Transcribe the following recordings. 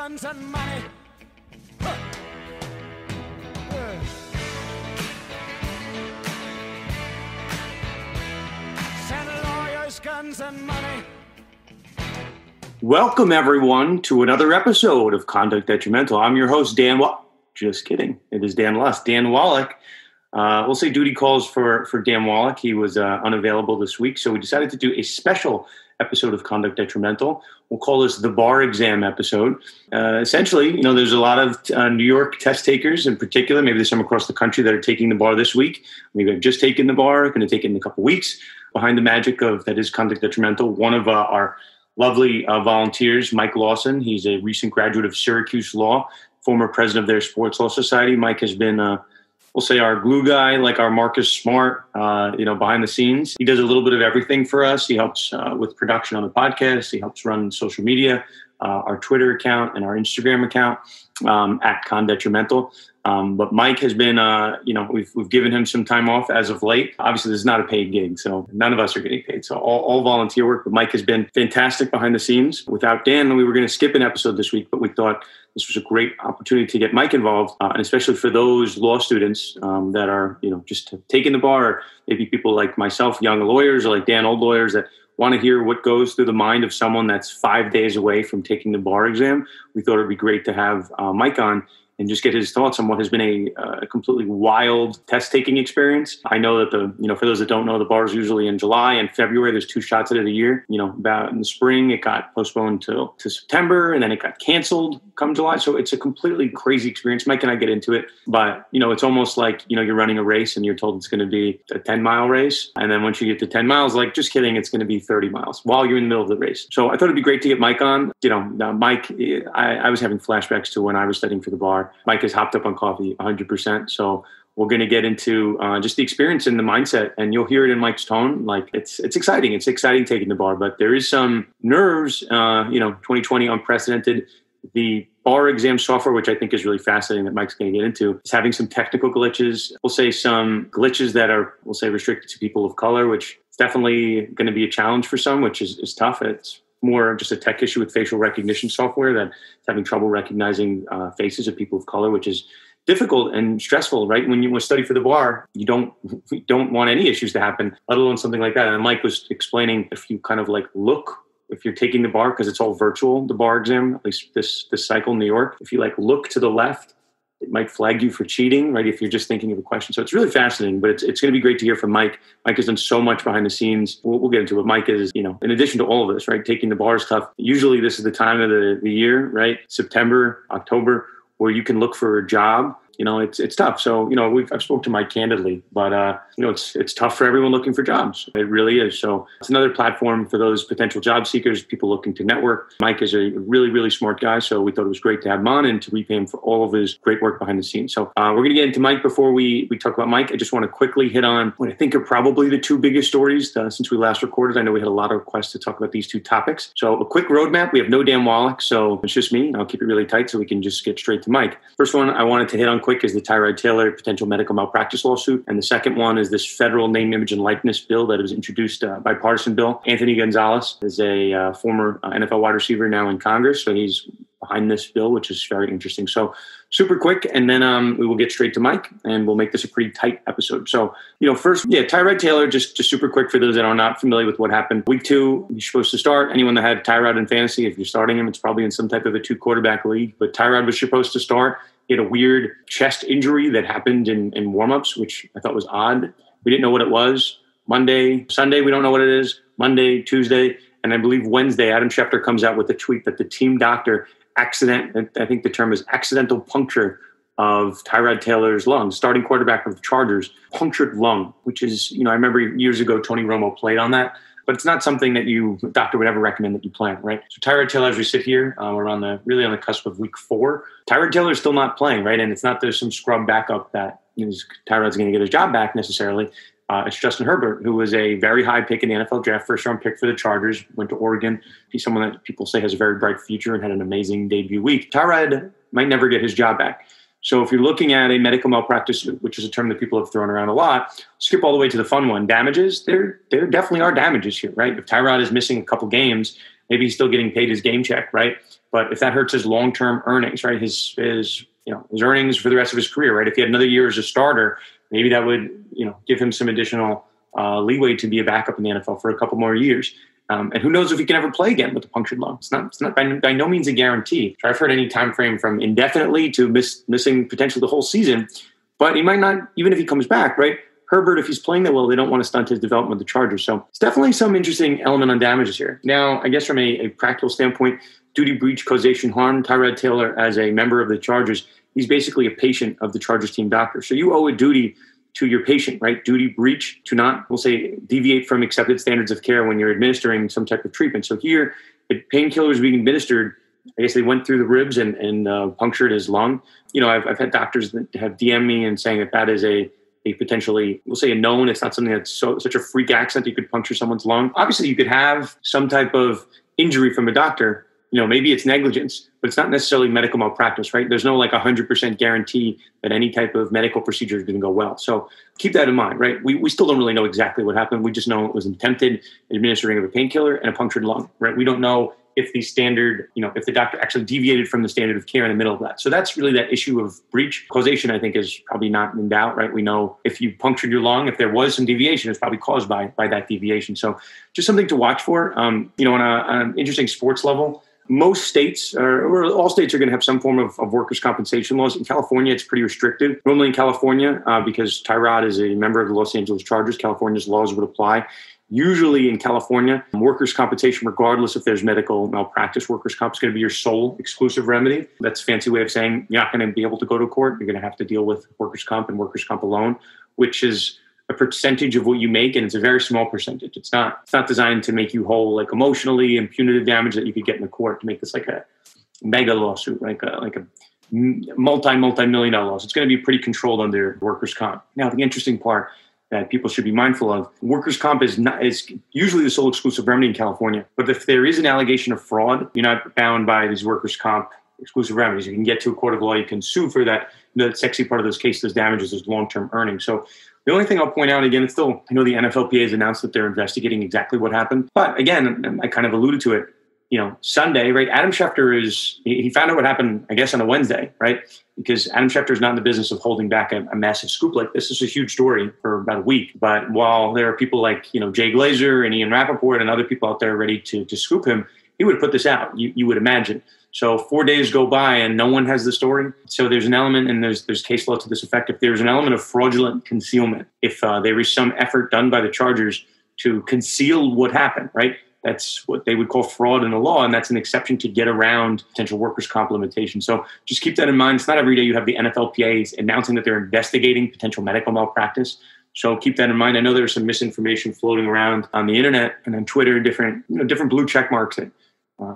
guns, and money. Send lawyers, guns, and money. Welcome, everyone, to another episode of Conduct Detrimental. I'm your host, Dan Wallach. Just kidding. It is Dan Lust. Dan Wallach. We'll say duty calls for Dan Wallach. He was unavailable this week, so we decided to do a special episode of Conduct Detrimental. We'll call this the bar exam episode. Essentially, there's a lot of New York test takers in particular. Maybe there's some across the country that are taking the bar this week. Maybe I've just taken the bar, going to take it in a couple weeks. Behind the magic of that is Conduct Detrimental, one of our lovely volunteers, Mike Lawson. He's a recent graduate of Syracuse Law, former president of their sports law society. Mike has been, we'll say, our glue guy, like our Marcus Smart, behind the scenes. He does a little bit of everything for us. He helps with production on the podcast. He helps run social media, our Twitter account and our Instagram account at Con Detrimental. But Mike has been, we've given him some time off as of late. Obviously, this is not a paid gig, so none of us are getting paid. So all volunteer work. But Mike has been fantastic behind the scenes. Without Dan, we were going to skip an episode this week, but we thought this was a great opportunity to get Mike involved, and especially for those law students that are, just taking the bar, or maybe people like myself, young lawyers, or like Dan, old lawyers that want to hear what goes through the mind of someone that's 5 days away from taking the bar exam. We thought it'd be great to have Mike on and just get his thoughts on what has been a completely wild test-taking experience. I know that for those that don't know, the bar is usually in July and February. There's 2 shots at it a year. About in the spring, it got postponed to September, and then it got canceled come July. So it's a completely crazy experience. Mike and I get into it, but, it's almost like, you're running a race and you're told it's going to be a 10-mile race. And then once you get to 10 miles, like, just kidding, it's going to be 30 miles while you're in the middle of the race. So I thought it'd be great to get Mike on. Mike, I was having flashbacks to when I was studying for the bar. Mike has hopped up on coffee 100%. So we're going to get into just the experience and the mindset, and you'll hear it in Mike's tone. Like it's exciting. It's exciting taking the bar, but there is some nerves. 2020 unprecedented. The bar exam software, which I think is really fascinating that Mike's going to get into, is having some technical glitches. We'll say some glitches that are, restricted to people of color, which is definitely going to be a challenge for some, which is tough. It's more just a tech issue with facial recognition software that's having trouble recognizing faces of people of color, which is difficult and stressful, right? When you study for the bar, you don't want any issues to happen, let alone something like that. And Mike was explaining, if you kind of look, if you're taking the bar, because it's all virtual, the bar exam, at least this cycle in New York, if you look to the left, it might flag you for cheating, right? If you're just thinking of a question. So it's really fascinating, but it's going to be great to hear from Mike. Mike has done so much behind the scenes. We'll get into it. Mike is, in addition to all of this, right? Taking the bar is tough. Usually this is the time of the year, right? September, October, where you can look for a job. It's tough. So, I've spoken to Mike candidly, but, it's tough for everyone looking for jobs. It really is. So it's another platform for those potential job seekers, people looking to network. Mike is a really, really smart guy. So we thought it was great to have him on and to repay him for all of his great work behind the scenes. So we're going to get into Mike. Before we talk about Mike, I just want to quickly hit on what I think are probably the 2 biggest stories since we last recorded. I know we had a lot of requests to talk about these 2 topics. So a quick roadmap. We have no Dan Wallach, so it's just me. I'll keep it really tight so we can just get straight to Mike. First one I wanted to hit on quick is the Tyrod Taylor potential medical malpractice lawsuit. And the second one is this federal name, image, and likeness bill that was introduced, bipartisan bill. Anthony Gonzalez is a former NFL wide receiver now in Congress. So he's behind this bill, which is very interesting. So super quick. And then we will get straight to Mike and we'll make this a pretty tight episode. So, first, Tyrod Taylor, just super quick for those that are not familiar with what happened. Week 2, you're supposed to start. Anyone that had Tyrod in fantasy, if you're starting him, it's probably in some type of a 2-quarterback league. But Tyrod was supposed to start. He had a weird chest injury that happened in warmups, which I thought was odd. We didn't know what it was. Monday, Sunday, we don't know what it is. Monday, Tuesday, and I believe Wednesday, Adam Schefter comes out with a tweet that the team doctor I think the term is accidental puncture of Tyrod Taylor's lung, starting quarterback of the Chargers, punctured lung, which is, I remember years ago, Tony Romo played on that. But it's not something that a doctor would ever recommend that you plan, right? So Tyrod Taylor, as we sit here, we're really on the cusp of week 4. Tyrod Taylor is still not playing, right? And it's not there's some scrub backup that Tyrod's going to get his job back necessarily. It's Justin Herbert, who was a very high pick in the NFL draft, first-round pick for the Chargers, went to Oregon. He's someone that people say has a very bright future and had an amazing debut week. Tyrod might never get his job back. So if you're looking at a medical malpractice, which is a term that people have thrown around a lot, skip all the way to the fun one. Damages, there definitely are damages here, right? If Tyrod is missing a couple games, maybe he's still getting paid his game check, right? But if that hurts his long-term earnings, right, his earnings for the rest of his career, right, if he had another year as a starter, maybe that would, give him some additional leeway to be a backup in the NFL for a couple more years. And who knows if he can ever play again with a punctured lung? It's not by no means a guarantee. So I've heard any time frame from indefinitely to missing potentially the whole season, but he might not, even if he comes back, right? Herbert, if he's playing that well, they don't want to stunt his development with the Chargers. So it's definitely some interesting element on damages here. Now, I guess from a practical standpoint, duty, breach, causation, harm, Tyrod Taylor, as a member of the Chargers, he's basically a patient of the Chargers team doctor. So you owe a duty to your patient, right? Duty, breach, to not, we'll say, deviate from accepted standards of care when you're administering some type of treatment. So here, the painkiller is being administered. I guess they went through the ribs and punctured his lung. I've had doctors that have DM'd me and saying that is a potentially, we'll say, a known. It's not something that's such a freak accident you could puncture someone's lung. Obviously, you could have some type of injury from a doctor. Maybe it's negligence, but it's not necessarily medical malpractice, right? There's no 100% guarantee that any type of medical procedure is going to go well. So keep that in mind, right? We still don't really know exactly what happened. We just know it was attempted administering of a painkiller and a punctured lung, right? We don't know if the standard, if the doctor actually deviated from the standard of care in the middle of that. So that's really that issue of breach. Causation, I think, is probably not in doubt, right? We know if you punctured your lung, if there was some deviation, it's probably caused by that deviation. So just something to watch for. On an interesting sports level, most states, or all states, are going to have some form of workers' compensation laws. In California, it's pretty restrictive. Normally in California, because Tyrod is a member of the Los Angeles Chargers, California's laws would apply. Usually in California, workers' compensation, regardless if there's medical malpractice, workers' comp is going to be your sole exclusive remedy. That's a fancy way of saying you're not going to be able to go to court. You're going to have to deal with workers' comp and workers' comp alone, which is a percentage of what you make, and it's a very small percentage. It's not designed to make you whole, emotionally, and punitive damage that you could get in the court to make this like a mega lawsuit, like a multi-million dollar loss. It's going to be pretty controlled under workers' comp. Now, the interesting part that people should be mindful of, workers' comp is usually the sole exclusive remedy in California. But if there is an allegation of fraud, you're not bound by these workers' comp exclusive remedies. You can get to a court of law. You can sue for that. The sexy part of those cases, those damages, is long-term earnings. So the only thing I'll point out, again, it's still, I know the NFLPA has announced that they're investigating exactly what happened. But again, I kind of alluded to it, Sunday, right? Adam Schefter he found out what happened, I guess, on a Wednesday, right? Because Adam Schefter is not in the business of holding back a massive scoop like this. This is a huge story for about a week. But while there are people like, Jay Glazer and Ian Rappaport and other people out there ready to scoop him, he would put this out, you would imagine. So 4 days go by and no one has the story. So there's an element, and there's case law to this effect. If there's an element of fraudulent concealment, if there is some effort done by the Chargers to conceal what happened, right? That's what they would call fraud in the law, and that's an exception to get around potential workers' comp limitations. So just keep that in mind. It's not every day you have the NFLPA announcing that they're investigating potential medical malpractice. So keep that in mind. I know there's some misinformation floating around on the internet and on Twitter, different blue check marks that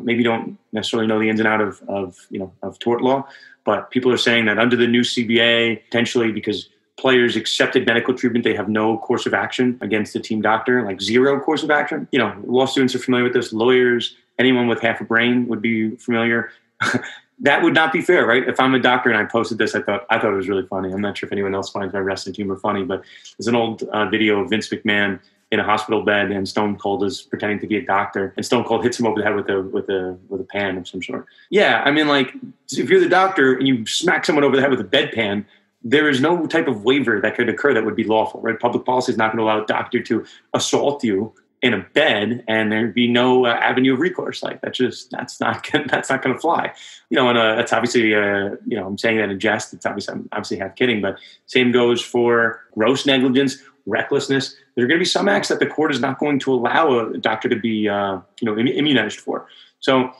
maybe don't necessarily know the ins and outs of tort law, but people are saying that under the new CBA, potentially because players accepted medical treatment, they have no course of action against the team doctor, like zero course of action. Law students are familiar with this. Lawyers, anyone with half a brain would be familiar. That would not be fair, right? If I'm a doctor and I posted this, I thought it was really funny. I'm not sure if anyone else finds my wrestling humor funny, but there's an old video of Vince McMahon in a hospital bed, and Stone Cold is pretending to be a doctor, and Stone Cold hits him over the head with a pan of some sort. Yeah, I mean, if you're the doctor and you smack someone over the head with a bedpan, there is no type of waiver that could occur that would be lawful, right? Public policy is not going to allow a doctor to assault you in a bed, and there'd be no avenue of recourse. That's not going to fly. And that's obviously, I'm saying that in jest. I'm obviously half kidding, but same goes for gross negligence, recklessness. There are going to be some acts that the court is not going to allow a doctor to be, immunized for. So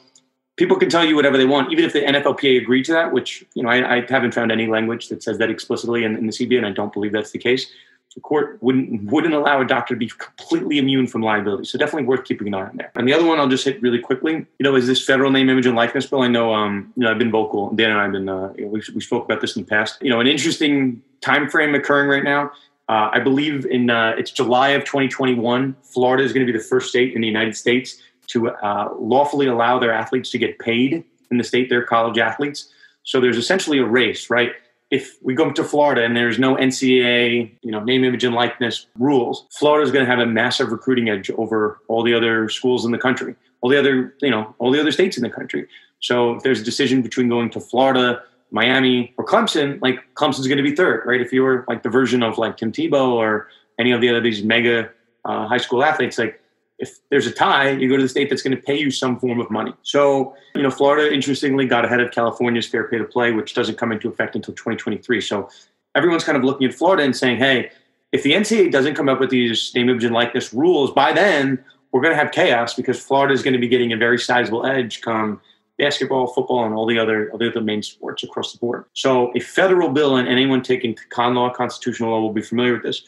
people can tell you whatever they want, even if the NFLPA agreed to that, which, I haven't found any language that says that explicitly in the CBA, and I don't believe that's the case. The court wouldn't allow a doctor to be completely immune from liability. So definitely worth keeping an eye on there. And the other one I'll just hit really quickly, is this federal name, image, and likeness bill. I know, I've been vocal. Dan and I have been, we spoke about this in the past. An interesting time frame occurring right now. I believe it's July of 2021. Florida is going to be the first state in the United States to lawfully allow their athletes to get paid in the state, their college athletes. So there's essentially a race, right? If we go to Florida and there's no NCAA, name, image, and likeness rules, Florida is going to have a massive recruiting edge over all the other schools in the country. all the other states in the country. So if there's a decision between going to Florida, Miami, or Clemson, like Clemson's going to be third, right? If you're like the version of like Tim Tebow or any of the other these mega high school athletes, like if there's a tie, you go to the state that's going to pay you some form of money. So, Florida, interestingly, got ahead of California's fair pay to play, which doesn't come into effect until 2023. So everyone's kind of looking at Florida and saying, hey, if the NCAA doesn't come up with these name, image, and likeness rules, by then we're going to have chaos because Florida is going to be getting a very sizable edge come basketball, football, and all the other main sports across the board. So a federal bill, and anyone taking con law, constitutional law will be familiar with this.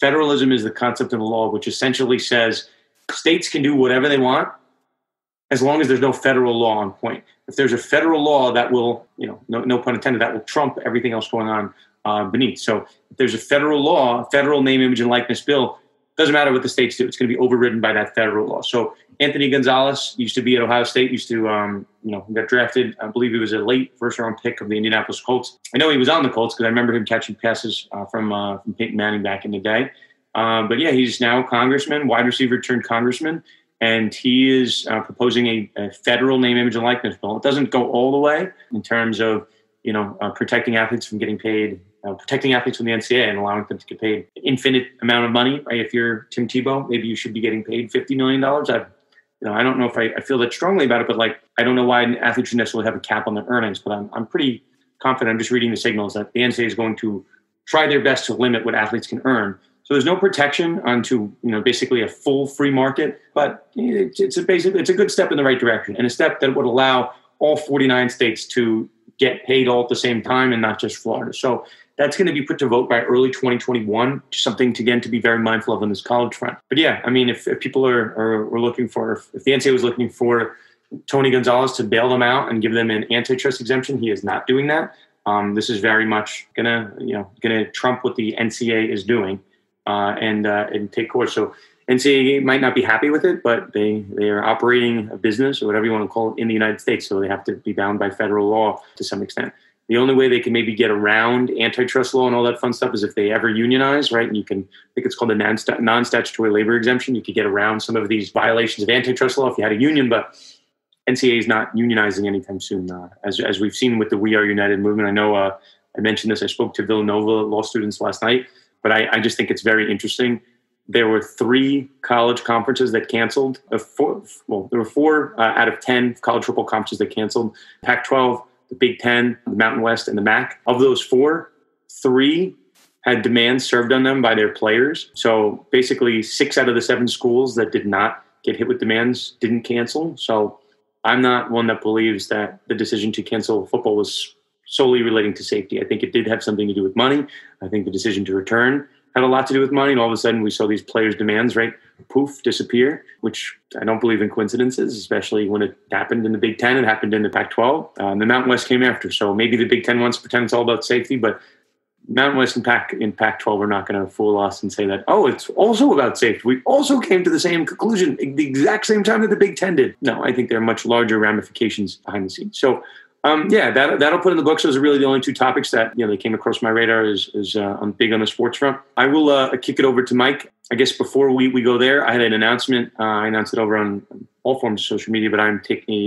Federalism is the concept of the law, which essentially says states can do whatever they want as long as there's no federal law on point. If there's a federal law that will, no pun intended, that will trump everything else going on beneath. So if there's a federal law, federal name, image, and likeness bill, doesn't matter what the states do. It's going to be overridden by that federal law. So Anthony Gonzalez used to be at Ohio State, got drafted. I believe he was a late first-round pick of the Indianapolis Colts. I know he was on the Colts because I remember him catching passes from Peyton Manning back in the day. But yeah, he's now a congressman, wide receiver turned congressman, and he is proposing a federal name, image, and likeness bill. It doesn't go all the way in terms of protecting athletes from getting paid, protecting athletes from the NCAA and allowing them to get paid an infinite amount of money. Right? If you're Tim Tebow, maybe you should be getting paid $50 million. I don't know if I feel that strongly about it, but I don't know why an athlete should necessarily have a cap on their earnings. But I'm pretty confident. I'm just reading the signals that the NCAA is going to try their best to limit what athletes can earn. So there's no protection onto basically a full free market, but it's a good step in the right direction and a step that would allow all 49 states to get paid all at the same time and not just Florida. So that's going to be put to vote by early 2021, something to be very mindful of on this college front. But yeah, I mean, if people are looking for, if the NCAA was looking for Tony Gonzalez to bail them out and give them an antitrust exemption, he is not doing that. This is very much gonna trump what the NCAA is doing and take course. So NCAA might not be happy with it, but they are operating a business or whatever you want to call it in the United States, so they have to be bound by federal law to some extent. The only way they can maybe get around antitrust law and all that fun stuff is if they ever unionize, right? And I think it's called the non-statutory labor exemption. You could get around some of these violations of antitrust law if you had a union, but NCAA is not unionizing anytime soon, as we've seen with the We Are United movement. I know I mentioned this. I spoke to Villanova law students last night, but I just think it's very interesting. There were 3 college conferences that canceled. There were 4 out of 10 college football conferences that canceled. Pac-12, the Big Ten, the Mountain West, and the MAC. Of those 4, 3 had demands served on them by their players. So basically 6 out of the 7 schools that did not get hit with demands didn't cancel. So I'm not one that believes that the decision to cancel football was solely relating to safety. I think it did have something to do with money. I think the decision to return had a lot to do with money. And all of a sudden we saw these players' demands, right, poof, disappear, which I don't believe in coincidences, especially when it happened in the Big Ten. It happened in the Pac-12. The Mountain West came after. So maybe the Big Ten wants to pretend it's all about safety, but Mountain West and Pac-12 are not going to fool us and say that, oh, it's also about safety. We also came to the same conclusion at the exact same time that the Big Ten did. No, I think there are much larger ramifications behind the scenes. So that'll put in the books. Those are really the only 2 topics that they came across my radar. I'm big on the sports front. I will kick it over to Mike. I guess before we go there, I had an announcement. I announced it over on all forms of social media, but I'm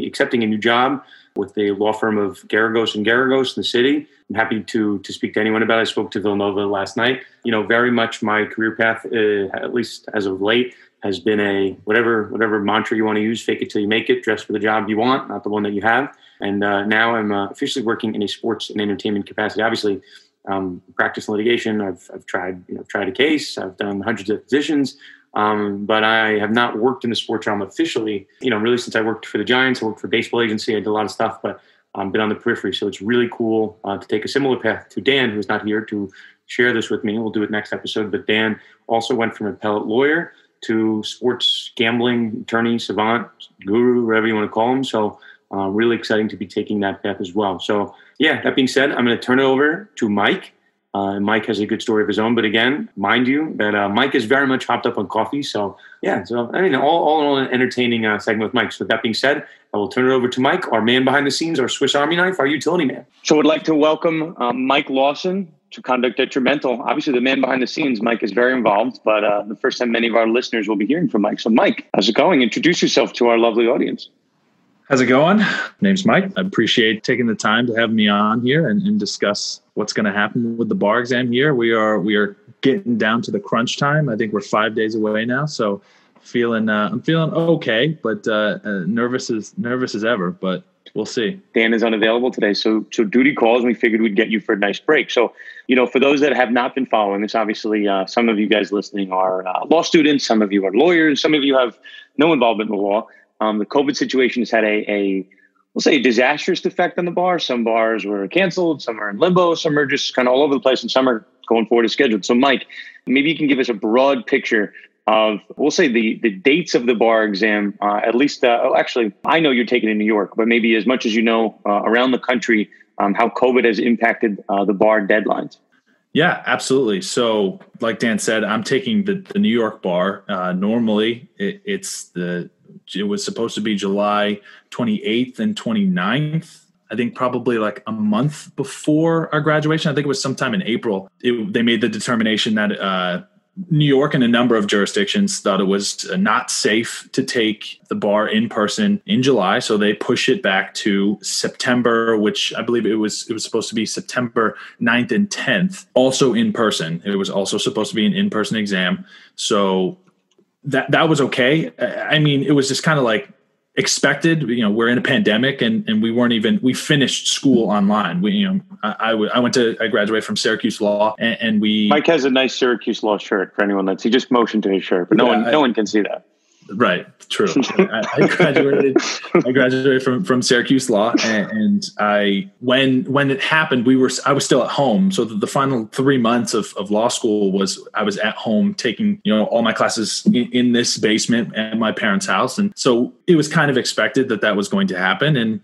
accepting a new job with the law firm of Garagos and Garagos in the city. I'm happy to speak to anyone about it. I spoke to Villanova last night. Very much my career path, at least as of late, has been a whatever mantra you want to use, fake it till you make it, dress for the job you want, not the one that you have. And now I'm officially working in a sports and entertainment capacity. Obviously, practice and litigation. I've tried a case. I've done hundreds of positions, but I have not worked in the sports realm officially. Really since I worked for the Giants. I worked for a baseball agency. I did a lot of stuff, but I've been on the periphery. So it's really cool to take a similar path to Dan, who's not here to share this with me. We'll do it next episode. But Dan also went from appellate lawyer to sports gambling attorney, savant, guru, whatever you want to call him. So really exciting to be taking that path as well. So yeah, that being said, I'm going to turn it over to Mike. Mike has a good story of his own, but again, mind you that Mike is very much hopped up on coffee. So yeah, all in all, an entertaining segment with Mike. So with that being said, I will turn it over to Mike, our man behind the scenes, our Swiss Army knife, our utility man. So I'd like to welcome Mike Lawson to Conduct Detrimental. Obviously, the man behind the scenes, Mike, is very involved, but the first time many of our listeners will be hearing from Mike. So, Mike, how's it going? Introduce yourself to our lovely audience. How's it going? My name's Mike. I appreciate taking the time to have me on here and discuss what's going to happen with the bar exam here. We are getting down to the crunch time. I think we're 5 days away now, so I'm feeling okay, but nervous as ever. But we'll see. Dan is unavailable today, so duty calls, and we figured we'd get you for a nice break. So, for those that have not been following this, obviously, some of you guys listening are law students, some of you are lawyers, some of you have no involvement in the law. The COVID situation has had we'll say, a disastrous effect on the bar. Some bars were canceled, some are in limbo, some are just kind of all over the place, and some are going forward as scheduled. So, Mike, maybe you can give us a broad picture of, we'll say, the dates of the bar exam, at least, actually, I know you're taking in New York, but maybe as much as you know around the country, how COVID has impacted the bar deadlines. Yeah, absolutely. So like Dan said, I'm taking the New York bar. Normally, it was supposed to be July 28th and 29th. I think probably like a month before our graduation. I think it was sometime in April. They made the determination that New York and a number of jurisdictions thought it was not safe to take the bar in person in July. So they push it back to September, which I believe it was supposed to be September 9th and 10th, also in person. It was also supposed to be an in-person exam. So that was okay. I mean, it was just kind of like expected. We're in a pandemic, and we finished school online. I graduated from Syracuse Law, and Mike has a nice Syracuse Law shirt for anyone he just motioned to his shirt, but no one can see that. Right. True. I graduated from Syracuse Law, and when it happened, I was still at home. So the final 3 months of law school I was at home taking, all my classes in this basement at my parents' house. And so it was kind of expected that was going to happen. And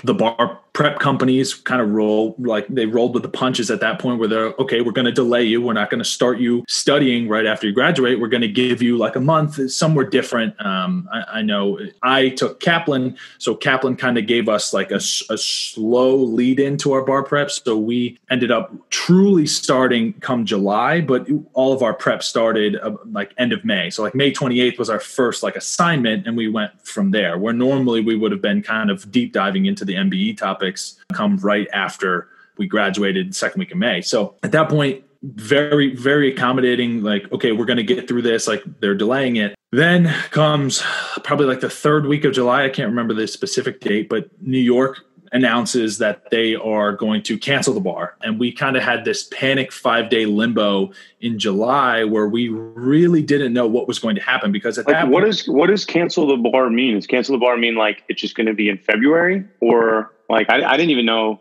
the bar prep companies kind of rolled with the punches at that point, where they're, okay, we're going to delay you. We're not going to start you studying right after you graduate. We're going to give you like a month, somewhere different. I know I took Kaplan. So Kaplan kind of gave us like a slow lead into our bar preps. So we ended up truly starting come July, but all of our prep started like end of May. So like May 28th was our first like assignment, and we went from there, where normally we would have been kind of deep diving into the MBE topics come right after we graduated second week of May. So at that point, very, very accommodating, like, okay, we're going to get through this. Like, they're delaying it. Then comes probably like the third week of July. I can't remember the specific date, but New York announces that they are going to cancel the bar. And we kind of had this panic 5-day limbo in July where we really didn't know what was going to happen, because at that point, what does cancel the bar mean? Does cancel the bar mean like it's just going to be in February, or like I didn't even know?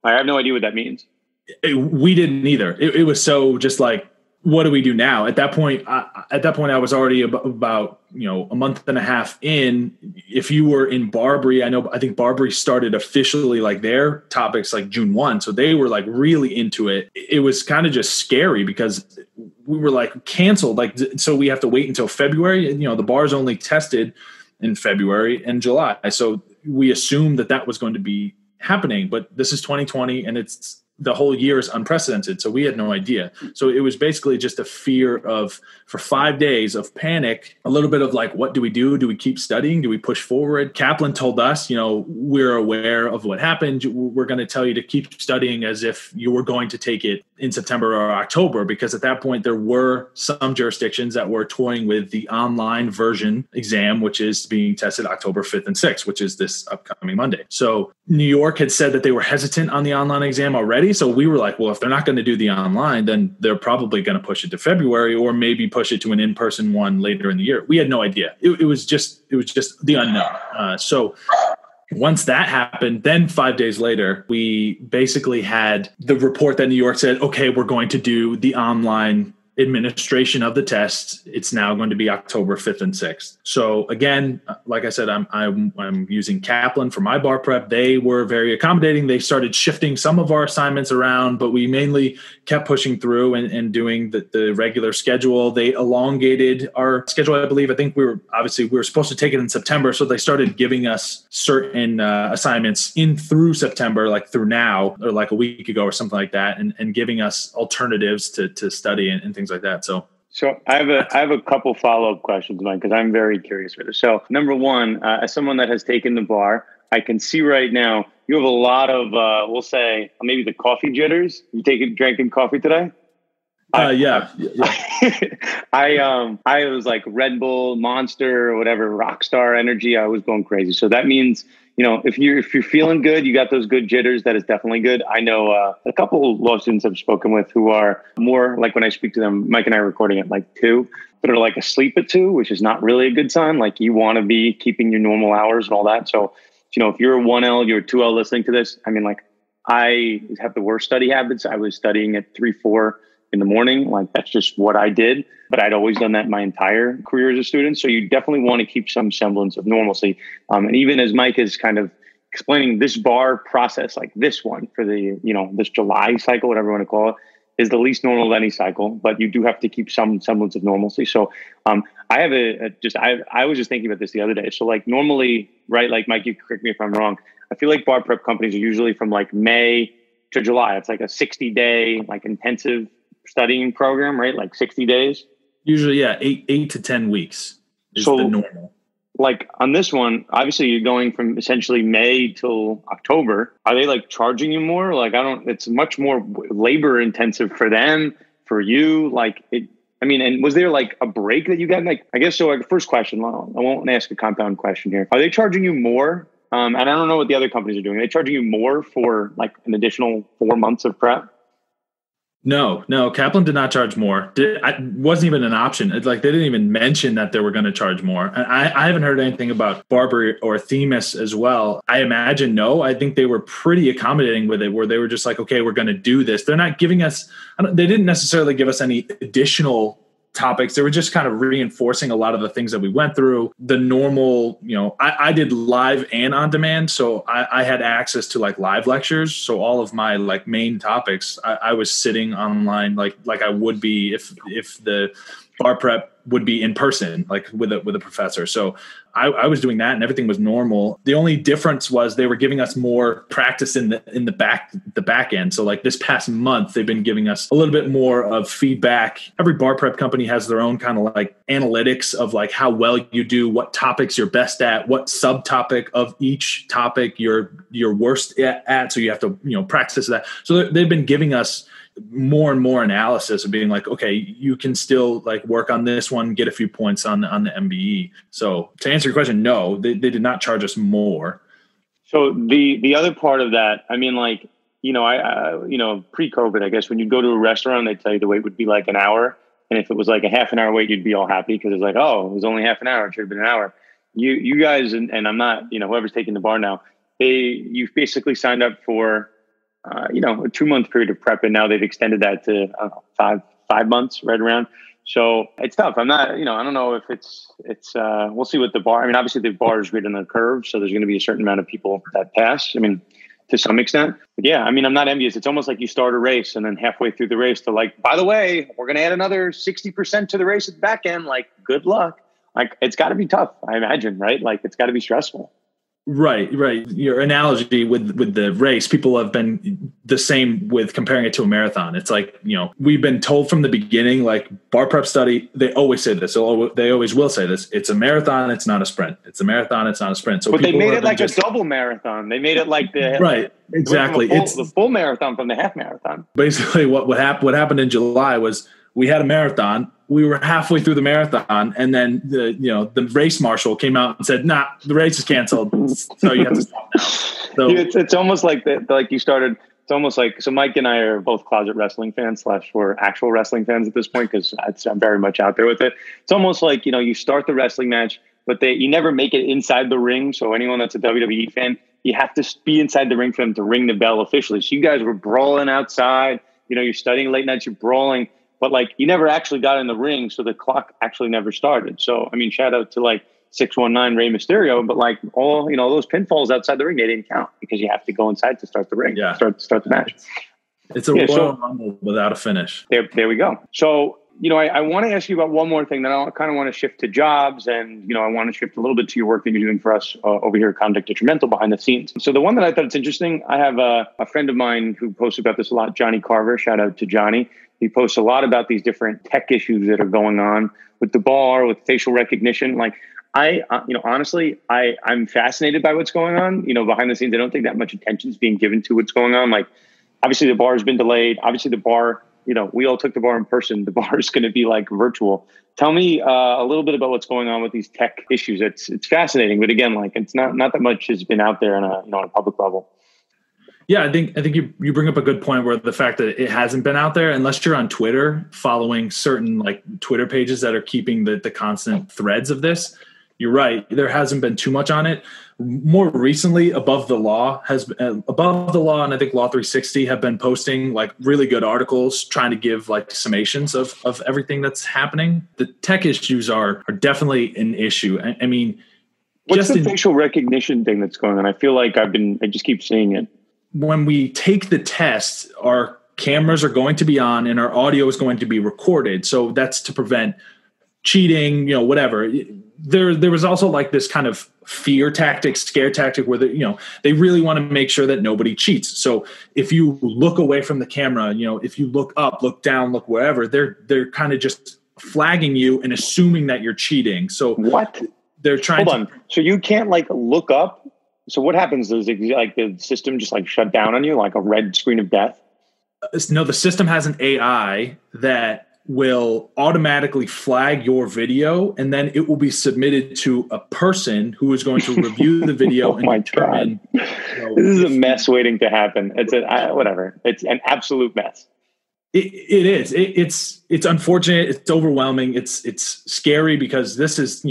I have no idea what that means. We didn't either. It was so just like, what do we do now? At that point, I was already about a month and a half in. If you were in Barbary, I think Barbary started officially like their topics like June 1. So they were like really into it. It was kind of just scary because we were like canceled. Like, so we have to wait until February. The bar's only tested in February and July. So we assumed that was going to be happening, but this is 2020 and the whole year is unprecedented. So we had no idea. So it was basically just a fear for 5 days of panic, a little bit of like, what do we do? Do we keep studying? Do we push forward? Kaplan told us, we're aware of what happened. We're going to tell you to keep studying as if you were going to take it in September or October, because at that point there were some jurisdictions that were toying with the online version exam, which is being tested October 5th and 6th, which is this upcoming Monday. So New York had said that they were hesitant on the online exam already. So we were like, well, if they're not going to do the online, then they're probably going to push it to February, or maybe push it to an in-person one later in the year. We had no idea. It was just the unknown. So once that happened, then 5 days later, we basically had the report that New York said, okay, we're going to do the online administration of the test, it's now going to be October 5th and 6th. So again, like I said, I'm using Kaplan for my bar prep. They were very accommodating. They started shifting some of our assignments around, but we mainly kept pushing through and doing the regular schedule. They elongated our schedule, I believe. I think we were supposed to take it in September. So they started giving us certain assignments in through September, like through now, or like a week ago or something like that, and giving us alternatives to study and things like that. So I have a couple follow-up questions, Mike, because I'm very curious for this. So number one, as someone that has taken the bar, I can see right now you have a lot of, we'll say maybe the coffee jitters. You drinking coffee today? Yeah. I was like Red Bull, Monster, or whatever, Rockstar Energy. I was going crazy. So that means, if you're feeling good, you got those good jitters. That is definitely good. I know a couple of law students I've spoken with who are more like, when I speak to them, Mike and I are recording at like 2, but are like asleep at 2, which is not really a good sign. Like you want to be keeping your normal hours and all that. So, if you're a 1L, you're a 2L listening to this, I mean, like I have the worst study habits. I was studying at 3, 4 in the morning. Like that's just what I did, but I'd always done that my entire career as a student. So you definitely want to keep some semblance of normalcy. And even as Mike is kind of explaining, this bar process, like this one for the, this July cycle, whatever you want to call it, is the least normal of any cycle, but you do have to keep some semblance of normalcy. So I have I was just thinking about this the other day. So like normally, right, like Mike, you correct me if I'm wrong, I feel like bar prep companies are usually from like May to July. It's like a 60-day like intensive studying program, right? Like 60 days. Usually, yeah, 8 to 10 weeks is the normal. Like on this one, obviously you're going from essentially May till October. Are they like charging you more? Like it's much more labor intensive for them, for you. And was there like a break that you got? Like, I guess so. Like, first question, I won't ask a compound question here. Are they charging you more? And I don't know what the other companies are doing. Are they charging you more for like an additional 4 months of prep? No, Kaplan did not charge more. It wasn't even an option. It's like they didn't even mention that they were going to charge more. And I haven't heard anything about Barber or Themis as well. I imagine no. I think they were pretty accommodating with it, where they were just like, okay, we're going to do this. They're not giving us. They didn't necessarily give us any additional topics. They were just kind of reinforcing a lot of the things that we went through. The normal, I did live and on demand. So I had access to like live lectures. So all of my like main topics, I was sitting online like I would be if the bar prep would be in person, like with a professor. So I was doing that and everything was normal. The only difference was they were giving us more practice in the back end. So like this past month, they've been giving us a little bit more of feedback. Every bar prep company has their own kind of like analytics of like how well you do, what topics you're best at, what subtopic of each topic you're worst at. So you have to, practice that. So they've been giving us more and more analysis of being like, okay, you can still like work on this one, get a few points on the MBE. So to answer your question, no, they did not charge us more. So the other part of that, I mean, like, pre-COVID, I guess when you go to a restaurant, they tell you the wait would be like an hour. And if it was like a half an hour wait, you'd be all happy because it's like, oh, it was only half an hour. It should have been an hour. You guys, and I'm not, whoever's taking the bar now, you've basically signed up for a 2-month period of prep, and now they've extended that to 5 months, right around. So it's tough. I'm not, I don't know if it's we'll see what the bar. I mean, obviously the bar is grid on the curve, so there's going to be a certain amount of people that pass. I mean, to some extent, but yeah, I mean, I'm not envious. It's almost like you start a race and then halfway through the race, they're like, by the way, we're going to add another 60% to the race at the back end. Like, good luck. Like, it's got to be tough, I imagine, right? Like, it's got to be stressful. Right. Your analogy with the race, people have been the same with comparing it to a marathon. It's like, we've been told from the beginning, like bar prep study, they always say this. They always will say this. It's a marathon. It's not a sprint. It's a marathon. It's not a sprint. So, but they made it like a double marathon. They made it like the right. Exactly. It's the full marathon from the half marathon. Basically, what happened in July was we had a marathon. We were halfway through the marathon, and then the race marshal came out and said, "Nah, the race is canceled. So you have to stop now." So it's almost like that. Like you started. It's almost like, so Mike and I are both closet wrestling fans / we're actual wrestling fans at this point because I'm very much out there with it. It's almost like you start the wrestling match, but you never make it inside the ring. So anyone that's a WWE fan, you have to be inside the ring for them to ring the bell officially. So you guys were brawling outside. You're studying late nights. You're brawling. but like you never actually got in the ring. So the clock actually never started. So, I mean, shout out to like 619 Rey Mysterio, but like all, those pinfalls outside the ring, they didn't count because you have to go inside to start the ring, start the match. It's a Royal Rumble without a finish. There we go. So, I want to ask you about one more thing. Then I kind of want to shift to jobs, and I want to shift a little bit to your work that you're doing for us over here at Conduct Detrimental behind the scenes. So the one that I thought it's interesting, I have a friend of mine who posts about this a lot, Johnny Carver. Shout out to Johnny. He posts a lot about these different tech issues that are going on with the bar, with facial recognition. Like honestly, I'm fascinated by what's going on. Behind the scenes, I don't think that much attention is being given to what's going on. Like, obviously, the bar has been delayed. Obviously, the bar. We all took the bar in person. The bar is going to be like virtual. Tell me a little bit about what's going on with these tech issues. It's fascinating, but again, like it's not that much has been out there on a public level. Yeah, I think you bring up a good point where the fact that it hasn't been out there, unless you're on Twitter following certain like Twitter pages that are keeping the constant threads of this. You're right. There hasn't been too much on it. More recently, Above the Law, and I think Law 360 have been posting like really good articles trying to give like summations of everything that's happening. The tech issues are definitely an issue. I mean, what's the facial recognition thing that's going on? I feel like I just keep seeing it. When we take the test, our cameras are going to be on and our audio is going to be recorded. So that's to prevent cheating, whatever. There was also like this kind of fear tactic, scare tactic where they really want to make sure that nobody cheats. So if you look away from the camera, if you look up, look down, look wherever, they're kind of just flagging you and assuming that you're cheating. So what they're trying Hold on. So you can't like look up. So what happens is like the system just like shut down on you, like a red screen of death? No, the system has an AI that will automatically flag your video, and then it will be submitted to a person who is going to review the video and determine. This is a mess waiting to happen. It's whatever. It's an absolute mess. It is. It's unfortunate. It's overwhelming. It's scary because this is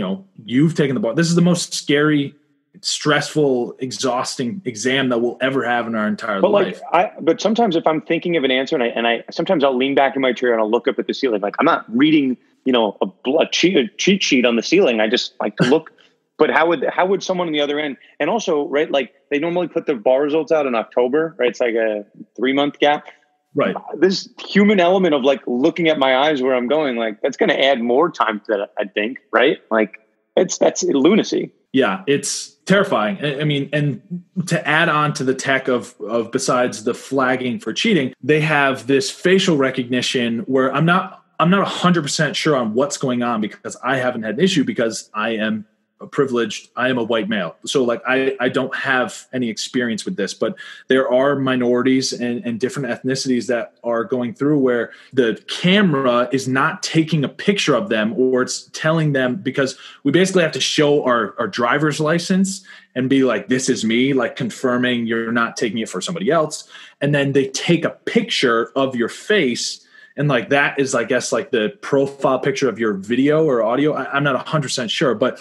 you've taken the bar. This is the most scary, stressful, exhausting exam that we'll ever have in our entire life. But sometimes if I'm thinking of an answer and I sometimes I'll lean back in my chair and I'll look up at the ceiling. Like I'm not reading, a cheat sheet on the ceiling. I just like to look. But how would someone on the other end? And also, right, like they normally put their bar results out in October, right? It's like a 3-month gap. Right. This human element of like looking at my eyes where I'm going, like that's going to add more time to that, I think, right? Like that's lunacy. Yeah, it's terrifying. I mean, and to add on to the tech of besides the flagging for cheating, they have this facial recognition where I'm not 100% sure on what's going on because I haven't had an issue because I am privileged. I am a white male. So like I don't have any experience with this, but there are minorities and different ethnicities that are going through where the camera is not taking a picture of them or it's telling them because we basically have to show our driver's license and be like, this is me, like confirming you're not taking it for somebody else. And then they take a picture of your face. And like that is, I guess, like the profile picture of your video or audio. I'm not 100% sure, but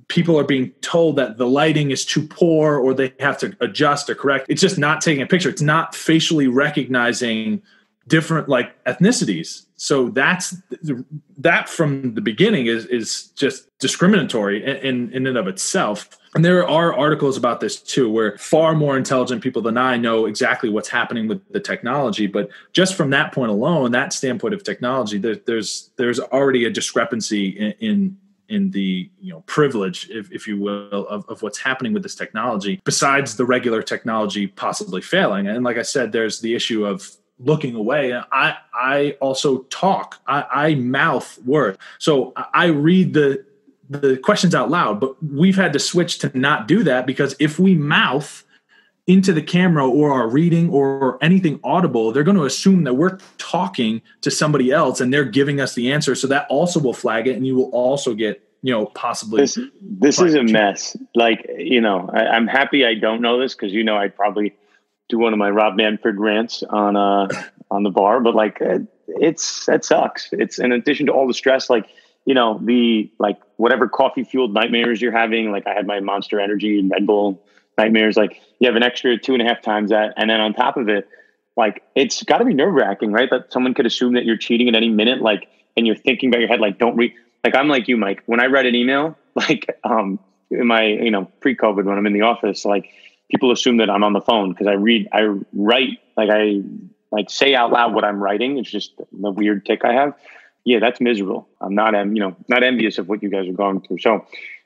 people are being told that the lighting is too poor or they have to adjust or correct. It's just not taking a picture. It's not facially recognizing different like ethnicities. So that from the beginning is just discriminatory in and of itself. And there are articles about this too, where far more intelligent people than I know exactly what's happening with the technology. But just from that point alone, that standpoint of technology, there's already a discrepancy in the privilege, if you will, of what's happening with this technology, besides the regular technology possibly failing. And like I said, there's the issue of looking away. I also talk. I mouth words. So I read the questions out loud, but we've had to switch to not do that because if we mouth into the camera or are reading or anything audible, they're going to assume that we're talking to somebody else and they're giving us the answer. So that also will flag it and you will also get, possibly. This is a mess. Like, I'm happy I don't know this because, I'd probably do one of my Rob Manfred rants on the bar, but like, that sucks. It's in addition to all the stress, like, the, like whatever coffee fueled nightmares you're having, like I had my Monster Energy and Red Bull nightmares, like you have an extra 2.5 times that. And then on top of it, like, it's got to be nerve wracking, right? That someone could assume that you're cheating at any minute, like, and you're thinking about your head, like, don't read. Like, I'm like you, Mike. When I read an email, like, in my, pre-COVID, when I'm in the office, like, people assume that I'm on the phone because I write, like, I say out loud what I'm writing. It's just the weird tick I have. Yeah, that's miserable. I'm not, not envious of what you guys are going through. So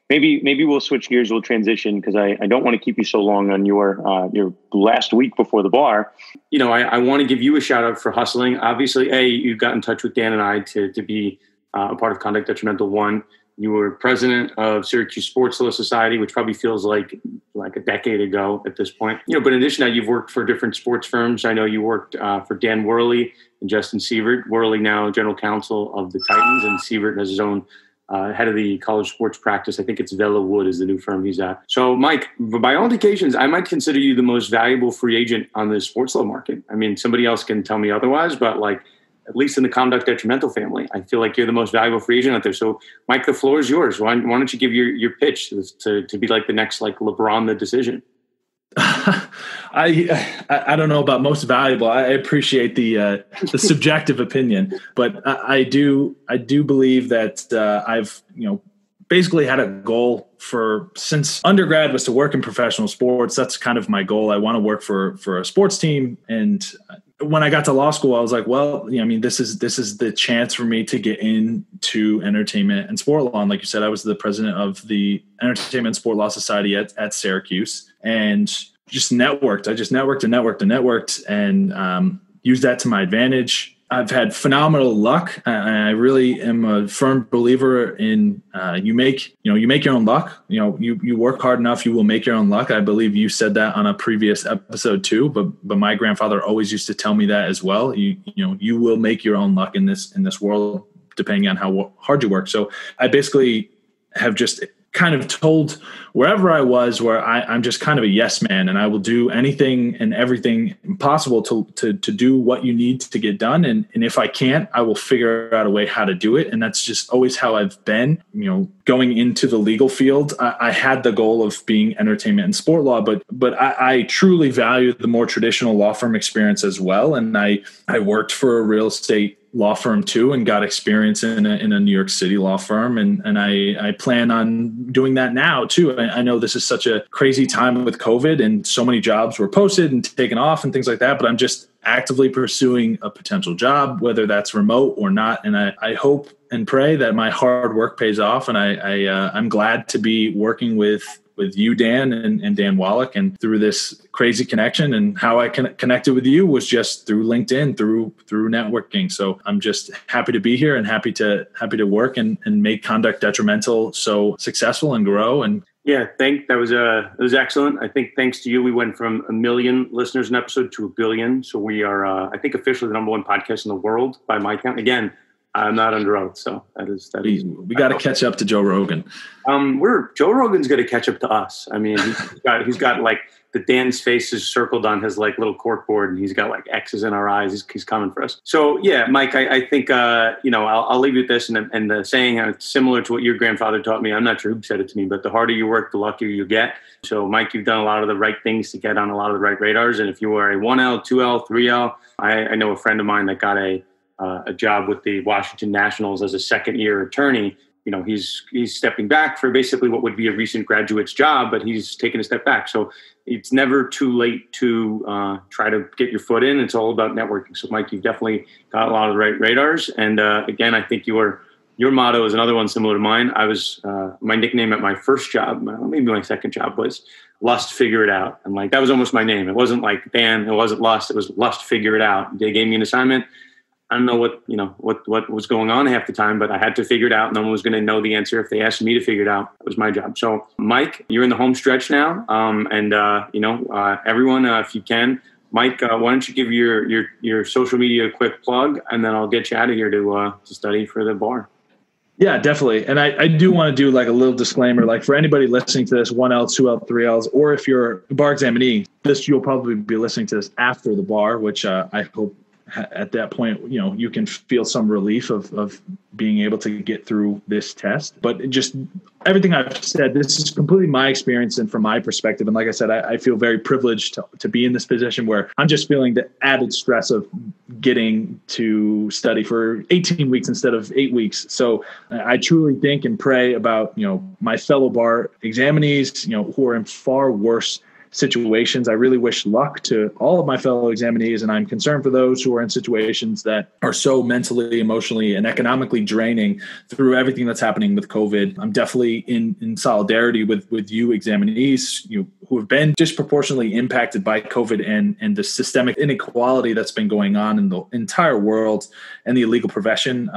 maybe we'll switch gears. We'll transition because I don't want to keep you so long on your last week before the bar. I want to give you a shout out for hustling. Obviously, you got in touch with Dan and I to be a part of Conduct Detrimental 1. You were president of Syracuse Sports Law Society, which probably feels like a decade ago at this point. But in addition to that, you've worked for different sports firms. I know you worked for Dan Worley and Justin Sievert. Worley now general counsel of the Titans, and Sievert has his own head of the college sports practice. I think it's Vela Wood is the new firm he's at. So, Mike, by all indications, I might consider you the most valuable free agent on the sports law market. I mean, somebody else can tell me otherwise, but at least in the Conduct Detrimental family, I feel like you're the most valuable free agent out there. So, Mike, the floor is yours. Why don't you give your pitch to be like the next LeBron the decision? I don't know about most valuable. I appreciate the subjective opinion, but I do believe that I've basically had a goal since undergrad was to work in professional sports. That's kind of my goal. I want to work for a sports team. And when I got to law school, I was like, well, this is the chance for me to get into entertainment and sport law. And like you said, I was the president of the Entertainment and Sport Law Society at Syracuse, and just networked. I just networked and used that to my advantage. I've had phenomenal luck. I really am a firm believer in you make your own luck. You work hard enough, you will make your own luck. I believe you said that on a previous episode too, but my grandfather always used to tell me that as well. You will make your own luck in this world, depending on how hard you work. So I basically have just kind of told wherever I was, where I'm just kind of a yes man, and I will do anything and everything possible to do what you need to get done. And if I can't, I will figure out a way how to do it. And that's just always how I've been. Going into the legal field, I had the goal of being entertainment and sport law, but I truly value the more traditional law firm experience as well. And I worked for a real estate law firm too, and got experience in a New York City law firm. And I plan on doing that now too. I know this is such a crazy time with COVID, and so many jobs were posted and taken off and things like that, but I'm just actively pursuing a potential job, whether that's remote or not. And I hope and pray that my hard work pays off. And I'm glad to be working with you, Dan, and Dan Wallach, and through this crazy connection. And how I connected with you was just through LinkedIn, through networking. So I'm just happy to be here and happy to work and make Conduct Detrimental so successful and grow. And yeah, that was excellent. I think thanks to you, we went from 1 million listeners an episode to 1 billion. So we are, I think, officially the #1 podcast in the world by my count. Again, I'm not under oath, so that is. We got to catch up to Joe Rogan. Joe Rogan's going to catch up to us. I mean, he's got like the Dan's face is circled on his like little cork board, and he's got like X's in our eyes. He's coming for us. So yeah, Mike, I think I'll leave you with this, and the saying similar to what your grandfather taught me. I'm not sure who said it to me, but the harder you work, the luckier you get. So Mike, you've done a lot of the right things to get on a lot of the right radars. And if you are a 1L, 2L, 3L, I know a friend of mine that got a job with the Washington Nationals as a second-year attorney. He's stepping back for basically what would be a recent graduate's job, but he's taken a step back. So it's never too late to try to get your foot in. It's all about networking. So, Mike, you've definitely got a lot of the right radars. And again, I think your motto is another one similar to mine. I was my nickname at my first job, maybe my second job, was Lust, Figure It Out. And like that was almost my name. It wasn't like Dan. It wasn't Lust. It was Lust, Figure It Out. They gave me an assignment. I don't know what was going on half the time, but I had to figure it out. No one was going to know the answer if they asked me to figure it out. It was my job. So, Mike, you're in the home stretch now, everyone, if you can, Mike, why don't you give your social media a quick plug, and then I'll get you out of here to study for the bar. Yeah, definitely. And I do want to do like a little disclaimer, like for anybody listening to this 1L, 2L, 3Ls, or if you're a bar examinee, you'll probably be listening to this after the bar, which I hope at that point, you can feel some relief of being able to get through this test. But just everything I've said, this is completely my experience and from my perspective. And like I said, I feel very privileged to be in this position where I'm just feeling the added stress of getting to study for 18 weeks instead of 8 weeks. So I truly think and pray about, my fellow bar examinees, who are in far worse situations. I really wish luck to all of my fellow examinees, and I'm concerned for those who are in situations that are so mentally, emotionally, and economically draining through everything that's happening with COVID. I'm definitely in solidarity with you examinees, who have been disproportionately impacted by COVID and the systemic inequality that's been going on in the entire world and the legal profession.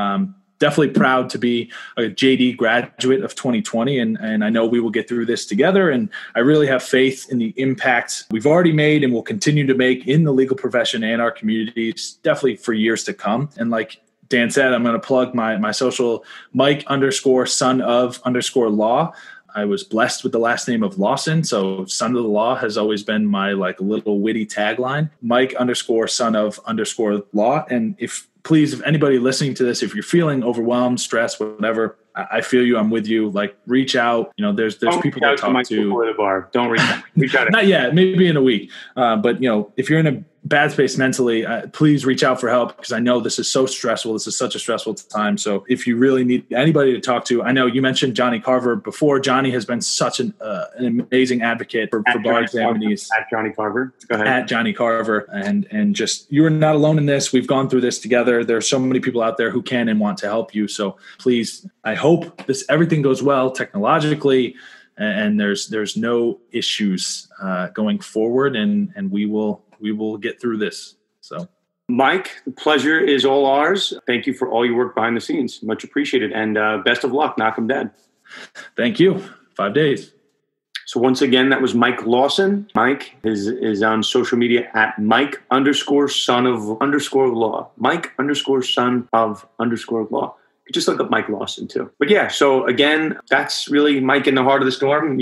Definitely proud to be a JD graduate of 2020. And I know we will get through this together. And I really have faith in the impact we've already made and will continue to make in the legal profession and our communities, definitely for years to come. And like Dan said, I'm going to plug my social, Mike_son_of_law. I was blessed with the last name of Lawson. So son of the law has always been my little witty tagline, Mike_son_of_law. And if anybody listening to this, if you're feeling overwhelmed, stressed, whatever, I feel you. I'm with you. Reach out. There's people to talk to. At the bar. Don't reach out. Not yet. Maybe in a week. But if you're in a bad space mentally, please reach out for help, because I know this is so stressful. This is such a stressful time. So if you really need anybody to talk to, I know you mentioned Johnny Carver before. Johnny has been such an amazing advocate for bar examinees. At Johnny Carver. Go ahead. At Johnny Carver. And just, you're not alone in this. We've gone through this together. There are so many people out there who can and want to help you. So please, I hope everything goes well technologically, and there's no issues going forward, and we will get through this. So, Mike, the pleasure is all ours. Thank you for all your work behind the scenes. Much appreciated. And best of luck. Knock 'em dead. Thank you. 5 days. So once again, that was Mike Lawson. Mike is on social media at Mike_son_of_law. Mike_son_of_law. You just look up Mike Lawson too. But yeah, so again, that's really Mike in the heart of the storm.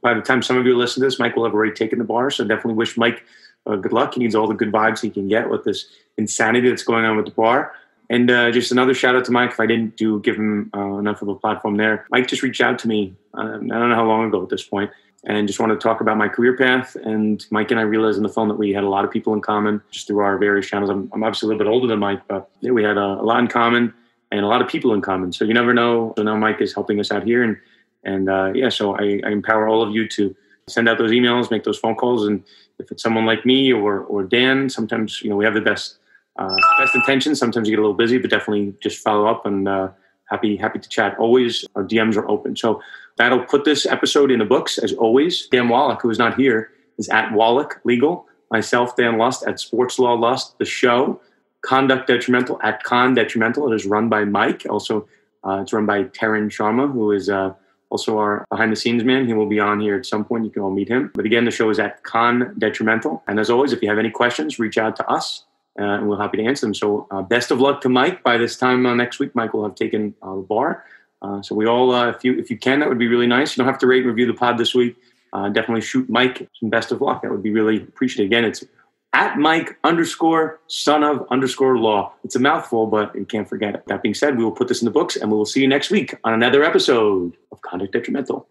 By the time some of you listen to this, Mike will have already taken the bar. So definitely wish Mike good luck. He needs all the good vibes he can get with this insanity that's going on with the bar. And just another shout out to Mike. If I didn't give him enough of a platform there, Mike just reached out to me. I don't know how long ago at this point, and just wanted to talk about my career path. And Mike and I realized on the phone that we had a lot of people in common just through our various channels. I'm obviously a little bit older than Mike, but yeah, we had a lot in common and a lot of people in common. So you never know. So now Mike is helping us out here. And so I empower all of you to send out those emails, make those phone calls. And if it's someone like me or Dan, sometimes, we have the best intentions. Sometimes you get a little busy, but definitely just follow up, and happy to chat. Always our DMs are open. So that'll put this episode in the books. As always, Dan Wallach, who is not here, is at Wallach Legal. Myself, Dan Lust, at Sports Law Lust. The show, Conduct Detrimental, at Con Detrimental. It is run by Mike. Also, it's run by Taryn Sharma, who is also our behind-the-scenes man. He will be on here at some point. You can all meet him. But again, the show is at Con Detrimental. And as always, if you have any questions, reach out to us, and we're happy to answer them. So best of luck to Mike. By this time next week, Mike will have taken the bar. So we all, if you can, that would be really nice. You don't have to rate and review the pod this week. Definitely shoot Mike some best of luck. That would be really appreciated. Again, it's at Mike_son_of_law. It's a mouthful, but you can't forget it. That being said, we will put this in the books, and we will see you next week on another episode of Conduct Detrimental.